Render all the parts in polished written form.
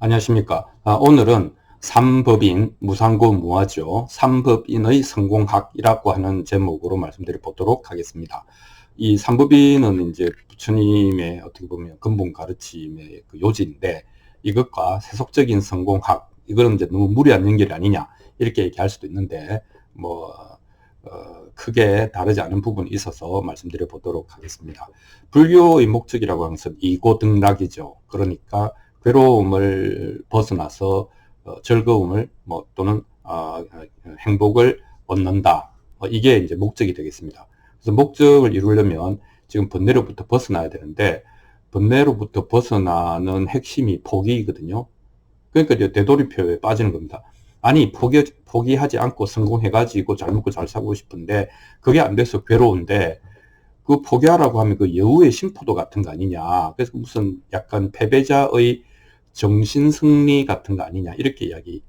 안녕하십니까. 오늘은 삼법인, 무상고 무화죠. 삼법인의 성공학이라고 하는 제목으로 말씀드려 보도록 하겠습니다. 이 삼법인은 이제 부처님의 어떻게 보면 근본 가르침의 그 요지인데, 이것과 세속적인 성공학, 이거는 이제 너무 무리한 연결이 아니냐, 이렇게 얘기할 수도 있는데, 뭐, 크게 다르지 않은 부분이 있어서 말씀드려 보도록 하겠습니다. 불교의 목적이라고 하는 것은 이고등락이죠. 그러니까 괴로움을 벗어나서 즐거움을 또는 행복을 얻는다. 이게 이제 목적이 되겠습니다. 그래서 목적을 이루려면 지금 번뇌로부터 벗어나야 되는데, 번뇌로부터 벗어나는 핵심이 포기이거든요. 그러니까 이제 되돌이표에 빠지는 겁니다. 아니, 포기하지 않고 성공해가지고 잘 먹고 잘 살고 싶은데 그게 안 돼서 괴로운데, 그 포기하라고 하면 그 여우의 심포도 같은 거 아니냐. 그래서 무슨 약간 패배자의 정신 승리 같은 거 아니냐, 이렇게 이야기.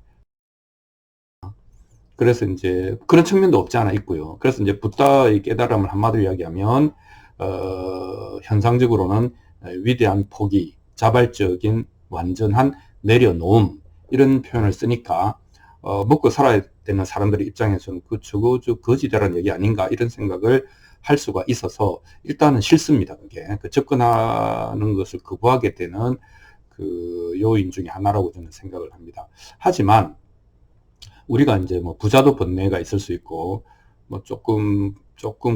그래서 이제 그런 측면도 없지 않아 있고요. 그래서 이제 붓다의 깨달음을 한마디로 이야기하면 현상적으로는 위대한 포기, 자발적인 완전한 내려놓음, 이런 표현을 쓰니까 먹고 살아야 되는 사람들의 입장에서는 저거 거지대라는 얘기 아닌가, 이런 생각을 할 수가 있어서 일단은 싫습니다. 그게 그 접근하는 것을 거부하게 되는 그 요인 중에 하나라고 저는 생각을 합니다. 하지만 우리가 이제 뭐 부자도 번뇌가 있을 수 있고, 뭐 조금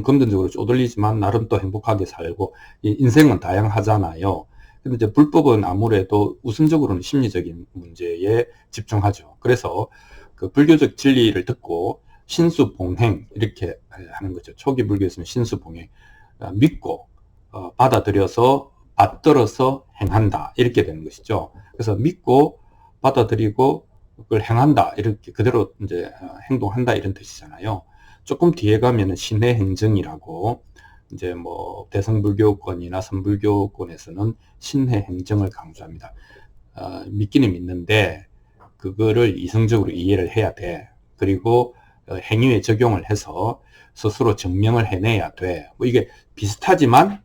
금전적으로 쪼들리지만 나름 또 행복하게 살고, 인생은 다양하잖아요. 근데 이제 불법은 아무래도 우선적으로는 심리적인 문제에 집중하죠. 그래서 그 불교적 진리를 듣고 신수봉행, 이렇게 하는 거죠. 초기 불교에서는 신수봉행, 믿고 받아들여서 받들어서 행한다, 이렇게 되는 것이죠. 그래서 믿고 받아들이고 그걸 행한다, 이렇게 그대로 이제 행동한다, 이런 뜻이잖아요. 조금 뒤에 가면은 신의 행정이라고, 이제 뭐 대성불교권이나 선불교권에서는 신의 행정을 강조합니다. 믿기는 믿는데 그거를 이성적으로 이해를 해야 돼. 그리고 행위에 적용을 해서 스스로 증명을 해내야 돼. 뭐 이게 비슷하지만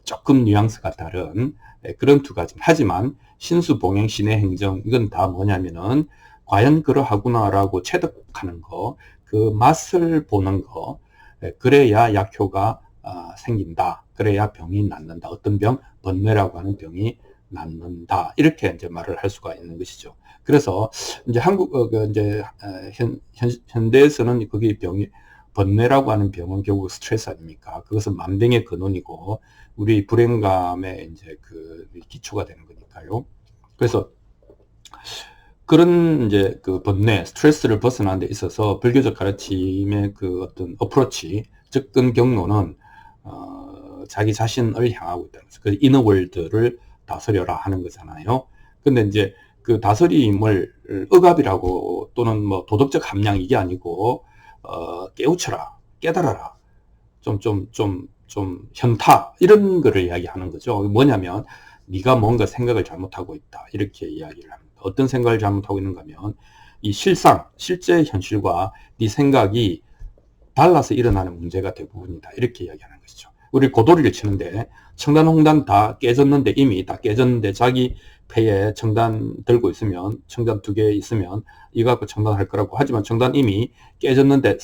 조금 뉘앙스가 다른 그런 두 가지. 하지만 신수봉행, 신의 행정, 이건 다 뭐냐면은 과연 그러하구나라고 체득하는 거, 그 맛을 보는 거, 그래야 약효가 생긴다. 그래야 병이 낫는다. 어떤 병? 번뇌라고 하는 병이 낫는다. 이렇게 이제 말을 할 수가 있는 것이죠. 그래서 이제 이제 현대에서는 그게 번뇌라고 하는 병은 결국 스트레스 아닙니까? 그것은 만병의 근원이고 우리 불행감의 이제 그 기초가 되는 거니까요. 그래서 그런 이제 그 번뇌, 스트레스를 벗어나는 데 있어서 불교적 가르침의 그 어떤 어프로치, 접근 경로는 자기 자신을 향하고 있다는 거죠. 그 이너월드를 다스려라 하는 거잖아요. 근데 이제 그 다스림을 억압이라고 또는 뭐 도덕적 함량, 이게 아니고 깨우쳐라, 깨달아라, 좀 현타, 이런 거를 이야기하는 거죠. 뭐냐면 네가 뭔가 생각을 잘못하고 있다, 이렇게 이야기를 합니다. 어떤 생각을 잘못하고 있는가 하면 이 실제 현실과 네 생각이 달라서 일어나는 문제가 대부분이다, 이렇게 이야기하는 것이죠. 우리 고도리를 치는데 청단 홍단 다 깨졌는데, 이미 다 깨졌는데 자기 폐에 청단 들고 있으면, 청단 2개 있으면 이거 갖고 청단할 거라고 하지만 청단 이미 깨졌는데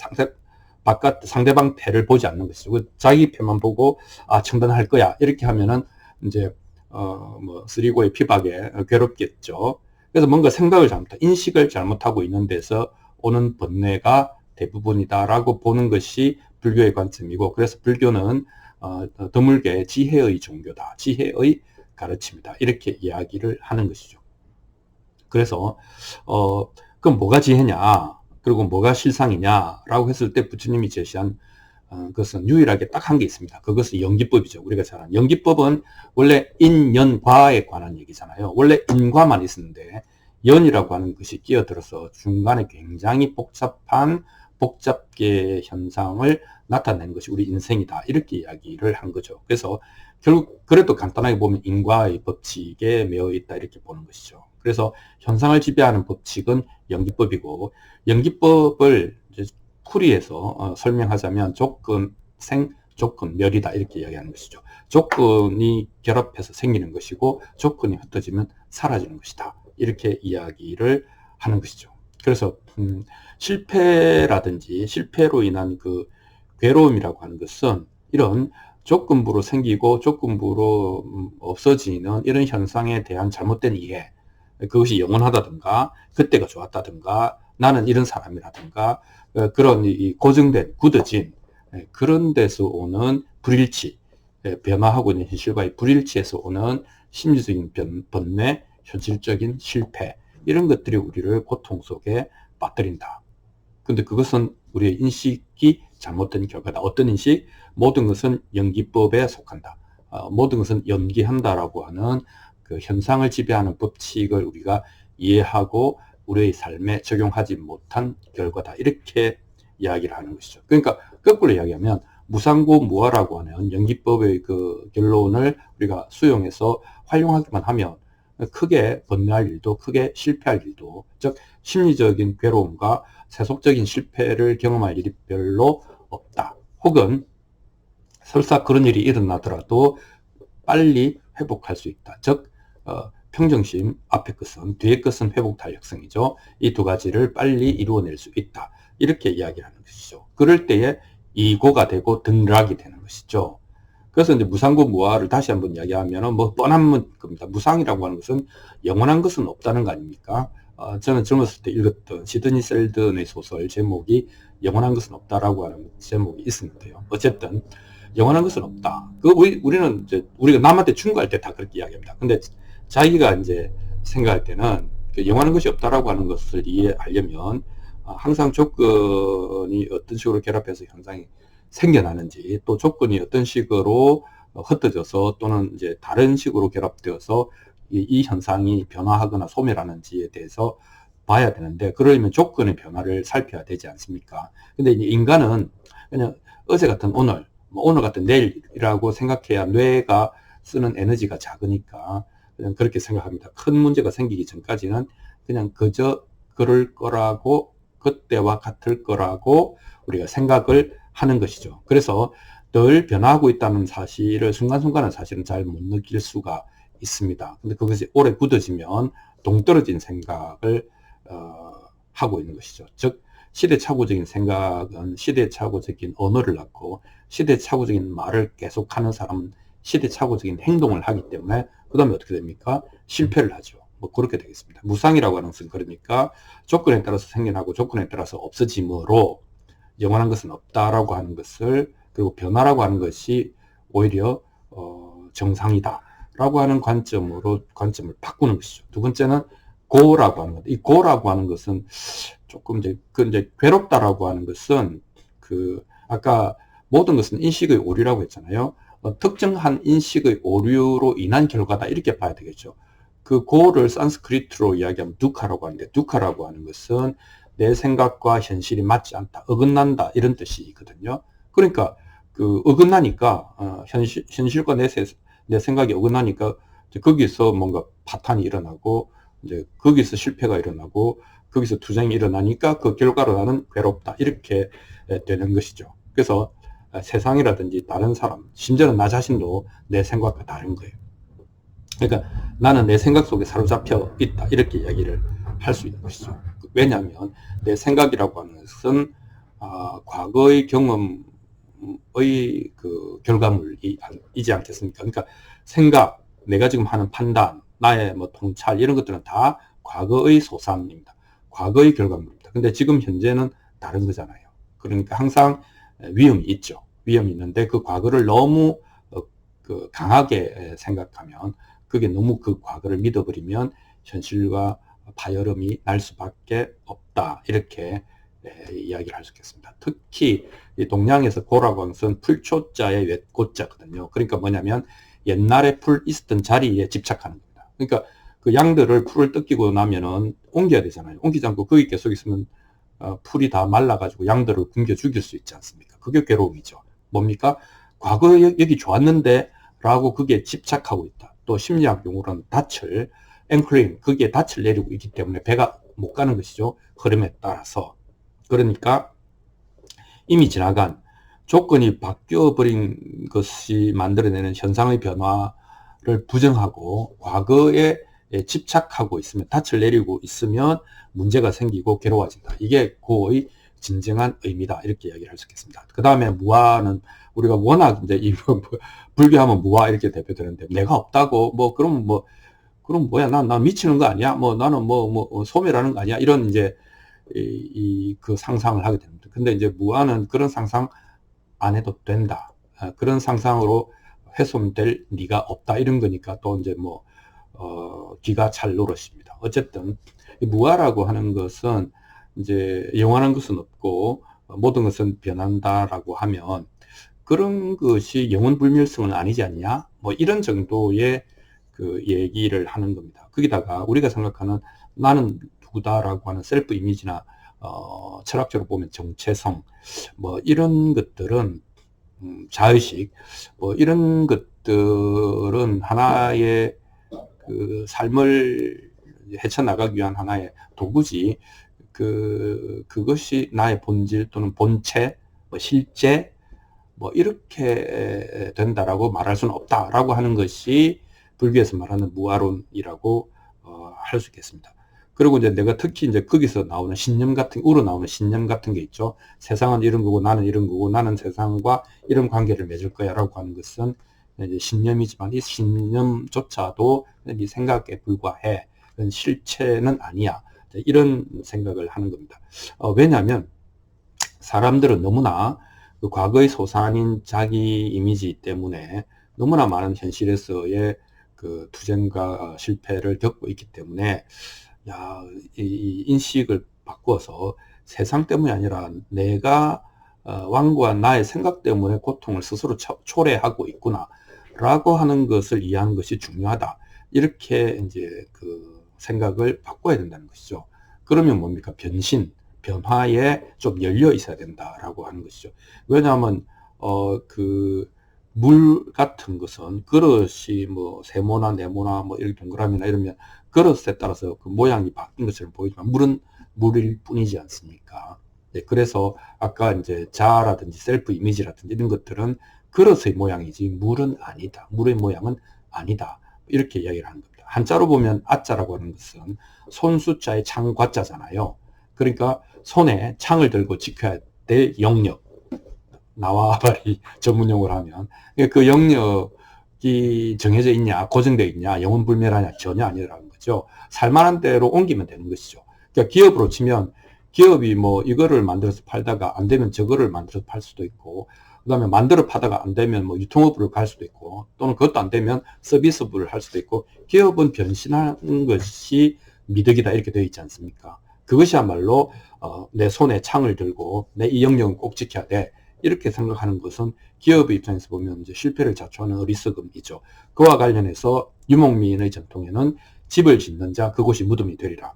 상대방 폐를 보지 않는 것이죠. 자기 폐만 보고 청단할 거야, 이렇게 하면은 이제 뭐 쓰리고의 피박에 괴롭겠죠. 그래서 뭔가 생각을 인식을 잘못하고 있는 데서 오는 번뇌가 대부분이다라고 보는 것이 불교의 관점이고, 그래서 불교는 드물게 지혜의 종교다, 지혜의 가르침이다, 이렇게 이야기를 하는 것이죠. 그래서 그럼 뭐가 지혜냐, 그리고 뭐가 실상이냐라고 했을 때 부처님이 제시한 그것은 유일하게 딱 한 게 있습니다. 그것은 연기법이죠. 우리가 잘 아는 연기법은 원래 인연과에 관한 얘기잖아요. 원래 인과만 있었는데 연이라고 하는 것이 끼어들어서 중간에 굉장히 복잡계 현상을 나타내는 것이 우리 인생이다, 이렇게 이야기를 한 거죠. 그래서 결국 그래도 간단하게 보면 인과의 법칙에 매여 있다, 이렇게 보는 것이죠. 그래서 현상을 지배하는 법칙은 연기법이고, 연기법을 이제 풀이해서 설명하자면 조건, 생, 조건, 멸이다, 이렇게 이야기하는 것이죠. 조건이 결합해서 생기는 것이고 조건이 흩어지면 사라지는 것이다. 이렇게 이야기를 하는 것이죠. 그래서 실패라든지 실패로 인한 그 괴로움이라고 하는 것은 이런 조건부로 생기고 조건부로 없어지는 이런 현상에 대한 잘못된 이해, 그것이 영원하다든가 그때가 좋았다든가 나는 이런 사람이라든가 그런 이 고정된 굳어진 그런 데서 오는 불일치, 변화하고 있는 현실과의 불일치에서 오는 심리적인 번뇌, 현실적인 실패, 이런 것들이 우리를 고통 속에 빠뜨린다. 근데 그것은 우리의 인식이 잘못된 결과다. 어떤 인식? 모든 것은 연기법에 속한다. 모든 것은 연기한다라고 하는 그 현상을 지배하는 법칙을 우리가 이해하고 우리의 삶에 적용하지 못한 결과다. 이렇게 이야기를 하는 것이죠. 그러니까 거꾸로 이야기하면 무상고 무아라고 하는 연기법의 그 결론을 우리가 수용해서 활용하기만 하면 크게 번뇌할 일도 크게 실패할 일도, 즉 심리적인 괴로움과 세속적인 실패를 경험할 일이 별로 없다. 혹은 설사 그런 일이 일어나더라도 빨리 회복할 수 있다. 즉 평정심, 앞의 것은, 뒤의 것은 회복 탄력성이죠. 이 두 가지를 빨리 이루어낼 수 있다. 이렇게 이야기하는 것이죠. 그럴 때에 이고가 되고 등락이 되는 것이죠. 그래서 이제 무상고 무아를 다시 한번 이야기하면 뭐 뻔한 겁니다. 무상이라고 하는 것은 영원한 것은 없다는 거 아닙니까? 저는 젊었을 때 읽었던 시드니 셀든의 소설 제목이 영원한 것은 없다라고 하는 제목이 있었는데요. 어쨌든 영원한 것은 없다. 우리는 이제 우리가 남한테 충고할 때 다 그렇게 이야기합니다. 근데 자기가 이제 생각할 때는 영원한 것이 없다라고 하는 것을 이해하려면 항상 조건이 어떤 식으로 결합해서 현상이 생겨나는지, 또 조건이 어떤 식으로 흩어져서 또는 이제 다른 식으로 결합되어서 이 현상이 변화하거나 소멸하는지에 대해서 봐야 되는데, 그러려면 조건의 변화를 살펴야 되지 않습니까? 근데 이제 인간은 그냥 어제 같은 오늘, 오늘 같은 내일이라고 생각해야 뇌가 쓰는 에너지가 작으니까 그냥 그렇게 생각합니다. 큰 문제가 생기기 전까지는 그냥 그저 그럴 거라고, 그때와 같을 거라고 우리가 생각을 하는 것이죠. 그래서 늘 변화하고 있다는 사실을 순간순간은 사실은 잘 못 느낄 수가 있습니다. 근데 그것이 오래 굳어지면 동떨어진 생각을 하고 있는 것이죠. 즉 시대착오적인 생각은 시대착오적인 언어를 낳고, 시대착오적인 말을 계속하는 사람은 시대착오적인 행동을 하기 때문에 그 다음에 어떻게 됩니까? 실패를 하죠. 뭐 그렇게 되겠습니다. 무상이라고 하는 것은 그러니까 조건에 따라서 생겨나고 조건에 따라서 없어짐으로 영원한 것은 없다라고 하는 것을, 그리고 변화라고 하는 것이 오히려 정상이다 라고 하는 관점을 바꾸는 것이죠. 두 번째는 고라고 하는 것. 이 고라고 하는 것은 조금 이제 괴롭다라고 하는 것은 아까 모든 것은 인식의 오류라고 했잖아요. 특정한 인식의 오류로 인한 결과다, 이렇게 봐야 되겠죠. 그 고를 산스크리트로 이야기하면 두카라고 하는데, 두카라고 하는 것은 내 생각과 현실이 맞지 않다, 어긋난다, 이런 뜻이거든요. 그러니까 어긋나니까 현실과 내 생각이 어긋나니까 거기서 뭔가 파탄이 일어나고, 이제 거기서 실패가 일어나고, 거기서 투쟁이 일어나니까 그 결과로 나는 괴롭다, 이렇게 되는 것이죠. 그래서 세상이라든지 다른 사람, 심지어는 나 자신도 내 생각과 다른 거예요. 그러니까 나는 내 생각 속에 사로잡혀 있다, 이렇게 이야기를 할 수 있는 것이죠. 왜냐하면 내 생각이라고 하는 것은 과거의 경험의 그 결과물이지 않겠습니까? 그러니까 생각, 내가 지금 하는 판단, 나의 뭐 통찰, 이런 것들은 다 과거의 소산입니다. 과거의 결과물입니다. 근데 지금 현재는 다른 거잖아요. 그러니까 항상 위험이 있죠. 위험이 있는데 그 과거를 너무 강하게 생각하면, 그게 너무 그 과거를 믿어버리면 현실과 파열음이 날 수밖에 없다, 이렇게 이야기를 할 수 있겠습니다. 특히 동양에서 고라고 하는 것은 풀초자의 웻고자거든요. 그러니까 뭐냐면 옛날에 풀 있었던 자리에 집착하는 겁니다. 그러니까 그 양들을 풀을 뜯기고 나면은 옮겨야 되잖아요. 옮기지 않고 거기 계속 있으면 풀이 다 말라가지고 양들을 굶겨 죽일 수 있지 않습니까? 그게 괴로움이죠. 뭡니까? 과거에 여기 좋았는데 라고 그게 집착하고 있다. 또 심리학 용어로는 닻을, 앵커링, 거기에 닻을 내리고 있기 때문에 배가 못 가는 것이죠. 흐름에 따라서. 그러니까 이미 지나간 조건이 바뀌어버린 것이 만들어내는 현상의 변화를 부정하고 과거의 집착하고 있으면, 닻을 내리고 있으면 문제가 생기고 괴로워진다. 이게 고의 진정한 의미다. 이렇게 이야기를 할 수 있겠습니다. 그 다음에 무아는 우리가 워낙 이제 불교하면 무아 이렇게 대표되는데, 내가 없다고 그럼 뭐야, 난 미치는 거 아니야? 나는 소멸하는 거 아니야? 이런 이제 그 상상을 하게 됩니다. 근데 이제 무아는 그런 상상 안 해도 된다. 그런 상상으로 훼손될 리가 없다. 이런 거니까 또 이제 기가 찰 노릇입니다. 어쨌든 무아라고 하는 것은 이제 영원한 것은 없고 모든 것은 변한다라고 하면 그런 것이 영원불멸성은 아니지 않냐? 이런 정도의 그 얘기를 하는 겁니다. 거기다가 우리가 생각하는 나는 누구다라고 하는 셀프 이미지나 철학적으로 보면 정체성 이런 것들은 자의식 이런 것들은 하나의 그 삶을 헤쳐나가기 위한 하나의 도구지 그것이 나의 본질 또는 본체 실제 이렇게 된다라고 말할 수는 없다라고 하는 것이 불교에서 말하는 무아론이라고 할 수 있겠습니다. 그리고 이제 내가 특히 이제 거기서 나오는 신념 우러나오는 신념 같은 게 있죠. 세상은 이런 거고 나는 이런 거고 나는 세상과 이런 관계를 맺을 거야 라고 하는 것은 이제 신념이지만 이 신념조차도 네 생각에 불과해. 실체는 아니야. 이런 생각을 하는 겁니다. 왜냐하면 사람들은 너무나 그 과거의 소산인 자기 이미지 때문에 너무나 많은 현실에서의 그 투쟁과 실패를 겪고 있기 때문에 이 인식을 바꾸어서 세상 때문이 아니라 내가 완고한 나의 생각 때문에 고통을 스스로 초래하고 있구나 라고 하는 것을 이해하는 것이 중요하다. 이렇게 이제 그 생각을 바꿔야 된다는 것이죠. 그러면 뭡니까? 변화에 좀 열려 있어야 된다라고 하는 것이죠. 왜냐하면 물 같은 것은 그릇이 세모나 네모나 이렇게 동그라미나 이러면 그릇에 따라서 그 모양이 바뀐 것처럼 보이지만 물은 물일 뿐이지 않습니까? 네, 그래서 아까 이제 자아라든지 셀프 이미지라든지 이런 것들은 그릇의 모양이지 물은 아니다. 물의 모양은 아니다. 이렇게 이야기를 하는 겁니다. 한자로 보면 아자라고 하는 것은 손수자의 창과자잖아요. 그러니까 손에 창을 들고 지켜야 될 영역. 나와바리 전문용어로 하면 그 영역이 정해져 있냐, 고정되어 있냐, 영원불멸하냐 전혀 아니라는 거죠. 살만한 대로 옮기면 되는 것이죠. 그러니까 기업으로 치면 기업이 이거를 만들어서 팔다가 안 되면 저거를 만들어서 팔 수도 있고, 그 다음에 만들어 파다가 안 되면 유통업으로 갈 수도 있고, 또는 그것도 안 되면 서비스업을 할 수도 있고, 기업은 변신하는 것이 미덕이다 이렇게 되어 있지 않습니까? 그것이야말로 내 손에 창을 들고 내 이 영역은 꼭 지켜야 돼. 이렇게 생각하는 것은 기업의 입장에서 보면 이제 실패를 자초하는 어리석음이죠. 그와 관련해서 유목민의 전통에는 집을 짓는 자 그곳이 무덤이 되리라.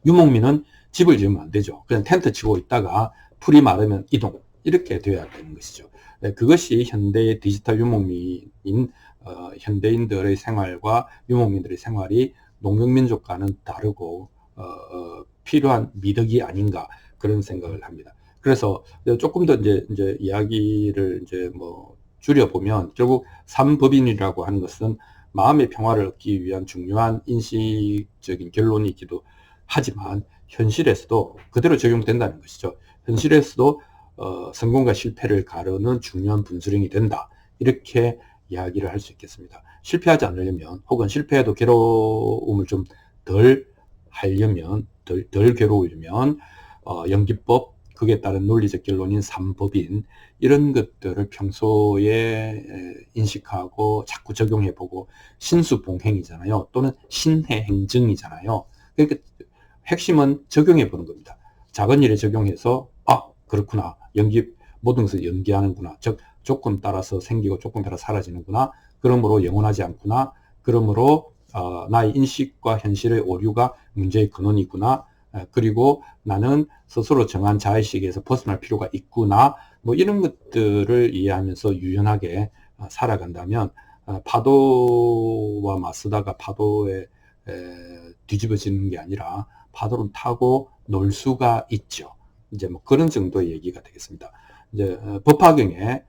유목민은 집을 지으면 안 되죠. 그냥 텐트 치고 있다가 풀이 마르면 이동 이렇게 되어야 되는 것이죠. 그것이 현대의 디지털 유목민인 현대인들의 생활과 유목민들의 생활이 농경민족과는 다르고 필요한 미덕이 아닌가 그런 생각을 합니다. 그래서 조금 더 이제 이야기를 이제 줄여보면 결국 삼법인이라고 하는 것은 마음의 평화를 얻기 위한 중요한 인식적인 결론이기도 하지만 현실에서도 그대로 적용된다는 것이죠. 현실에서도 성공과 실패를 가르는 중요한 분수령이 된다. 이렇게 이야기를 할 수 있겠습니다. 실패하지 않으려면 혹은 실패해도 괴로움을 좀 덜 하려면 덜 괴로우려면 연기법 그에 따른 논리적 결론인 삼법인 이런 것들을 평소에 인식하고 자꾸 적용해보고 신수봉행이잖아요. 또는 신해행정이잖아요. 그러니까 핵심은 적용해보는 겁니다. 작은 일에 적용해서 그렇구나. 모든 것을 연기하는구나. 즉 조건 따라서 생기고 조건 따라 사라지는구나. 그러므로 영원하지 않구나. 그러므로 나의 인식과 현실의 오류가 문제의 근원이구나. 그리고 나는 스스로 정한 자의식에서 벗어날 필요가 있구나. 이런 것들을 이해하면서 유연하게 살아간다면 파도와 맞서다가 파도에 뒤집어지는 게 아니라 파도를 타고 놀 수가 있죠. 이제 그런 정도의 얘기가 되겠습니다. 이제 법화경에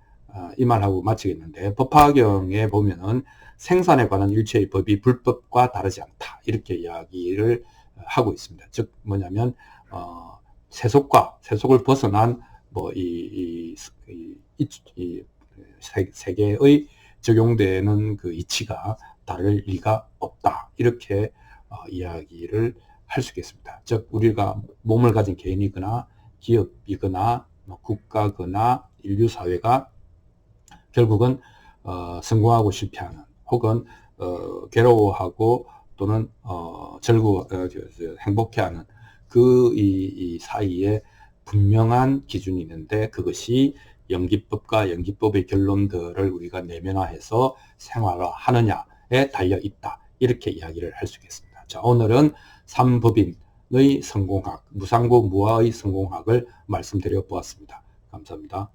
이 말하고 마치겠는데, 법화경에 보면은 생산에 관한 일체의 법이 불법과 다르지 않다, 이렇게 이야기를 하고 있습니다. 즉 뭐냐면 세속을 벗어난 뭐 세계의 적용되는 그 이치가 다를 리가 없다, 이렇게 이야기를 할 수 있겠습니다. 즉 우리가 몸을 가진 개인이거나 기업이거나 국가거나 인류사회가 결국은 성공하고 실패하는, 혹은 괴로워하고 또는 행복해하는 그 이 사이에 분명한 기준이 있는데, 그것이 연기법과 연기법의 결론들을 우리가 내면화해서 생활화하느냐에 달려 있다, 이렇게 이야기를 할 수 있겠습니다. 자, 오늘은 삼법인의 성공학, 무상고 무아의 성공학을 말씀드려 보았습니다. 감사합니다.